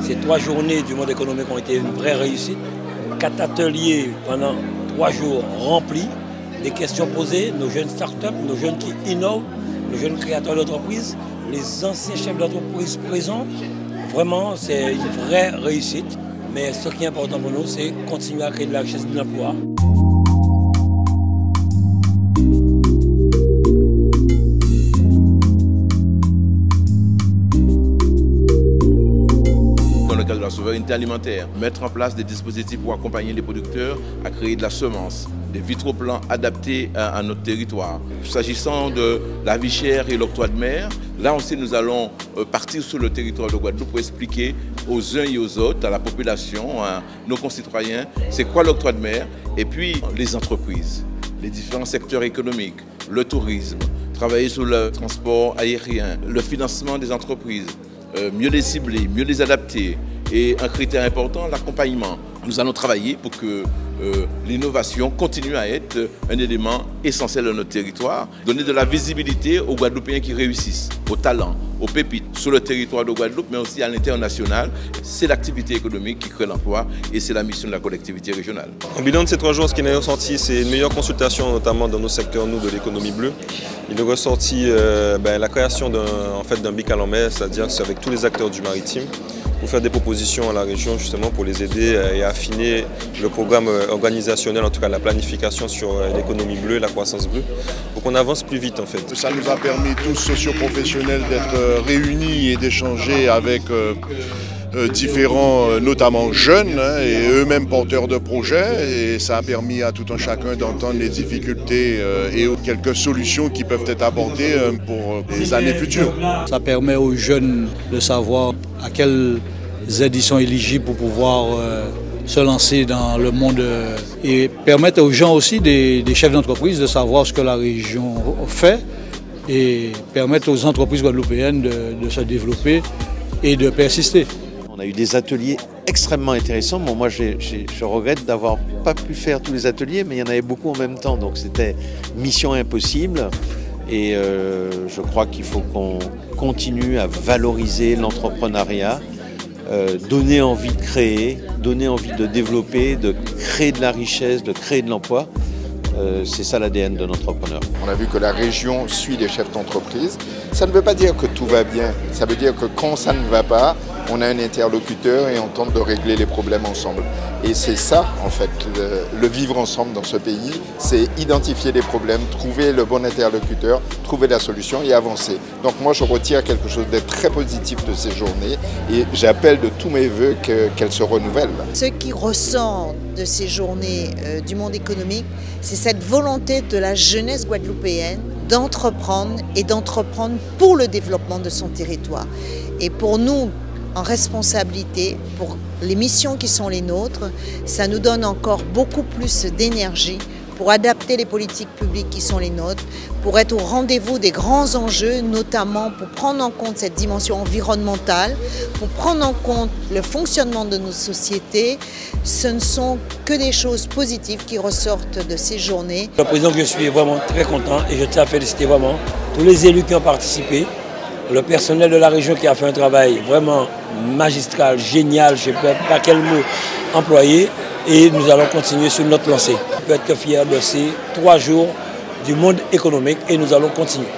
Ces 3 journées du monde économique ont été une vraie réussite. 4 ateliers pendant 3 jours remplis, des questions posées, nos jeunes start-up, nos jeunes qui innovent, nos jeunes créateurs d'entreprises, les anciens chefs d'entreprise présents. Vraiment, c'est une vraie réussite. Mais ce qui est important pour nous, c'est continuer à créer de la richesse et de l'emploi. De la souveraineté alimentaire, mettre en place des dispositifs pour accompagner les producteurs à créer de la semence, des vitroplans adaptés à notre territoire. S'agissant de la vie chère et l'octroi de mer, là aussi nous allons partir sur le territoire de Guadeloupe pour expliquer aux uns et aux autres, à la population, à nos concitoyens, c'est quoi l'octroi de mer, et puis les entreprises, les différents secteurs économiques, le tourisme, travailler sur le transport aérien, le financement des entreprises, mieux les cibler, mieux les adapter. Et un critère important, l'accompagnement. Nous allons travailler pour que l'innovation continue à être un élément essentiel de notre territoire, donner de la visibilité aux Guadeloupéens qui réussissent, aux talents, aux pépites sur le territoire de Guadeloupe, mais aussi à l'international. C'est l'activité économique qui crée l'emploi et c'est la mission de la collectivité régionale. En bilan de ces 3 jours, ce qui est ressorti, c'est une meilleure consultation, notamment dans nos secteurs, nous, de l'économie bleue. Il est ressorti la création d'un BIC à la mer, c'est-à-dire avec tous les acteurs du maritime, pour faire des propositions à la région justement pour les aider et affiner le programme organisationnel, en tout cas la planification sur l'économie bleue, la croissance bleue, pour qu'on avance plus vite en fait. Ça nous a permis tous socio-professionnels d'être réunis et d'échanger avec différents, notamment jeunes et eux-mêmes porteurs de projets, et ça a permis à tout un chacun d'entendre les difficultés et quelques solutions qui peuvent être apportées pour les années futures. Ça permet aux jeunes de savoir à quelles aides ils sont éligibles pour pouvoir se lancer dans le monde et permettre aux gens aussi, des chefs d'entreprise, de savoir ce que la région fait et permettre aux entreprises guadeloupéennes de se développer et de persister. On a eu des ateliers extrêmement intéressants. Bon, moi, je regrette d'avoir pas pu faire tous les ateliers, mais il y en avait beaucoup en même temps, donc c'était mission impossible. Et je crois qu'il faut qu'on continue à valoriser l'entrepreneuriat, donner envie de créer, donner envie de développer, de créer de la richesse, de créer de l'emploi. C'est ça l'ADN de l'entrepreneur. On a vu que la région suit les chefs d'entreprise. Ça ne veut pas dire que tout va bien. Ça veut dire que quand ça ne va pas, on a un interlocuteur et on tente de régler les problèmes ensemble. Et c'est ça, en fait, le vivre ensemble dans ce pays, c'est identifier les problèmes, trouver le bon interlocuteur, trouver la solution et avancer. Donc moi, je retire quelque chose de très positif de ces journées et j'appelle de tous mes voeux qu'elles se renouvellent. Ce qui ressort de ces journées du monde économique, c'est cette volonté de la jeunesse guadeloupéenne d'entreprendre et d'entreprendre pour le développement de son territoire. Et pour nous, en responsabilité, pour les missions qui sont les nôtres, ça nous donne encore beaucoup plus d'énergie pour adapter les politiques publiques qui sont les nôtres, pour être au rendez-vous des grands enjeux, notamment pour prendre en compte cette dimension environnementale, pour prendre en compte le fonctionnement de nos sociétés. Ce ne sont que des choses positives qui ressortent de ces journées. Le président, je suis vraiment très content et je tiens à féliciter vraiment tous les élus qui ont participé, le personnel de la région qui a fait un travail vraiment magistral, génial, je ne sais pas quel mot employer, et nous allons continuer sur notre lancée. On peut être que fiers de ces 3 jours du monde économique et nous allons continuer.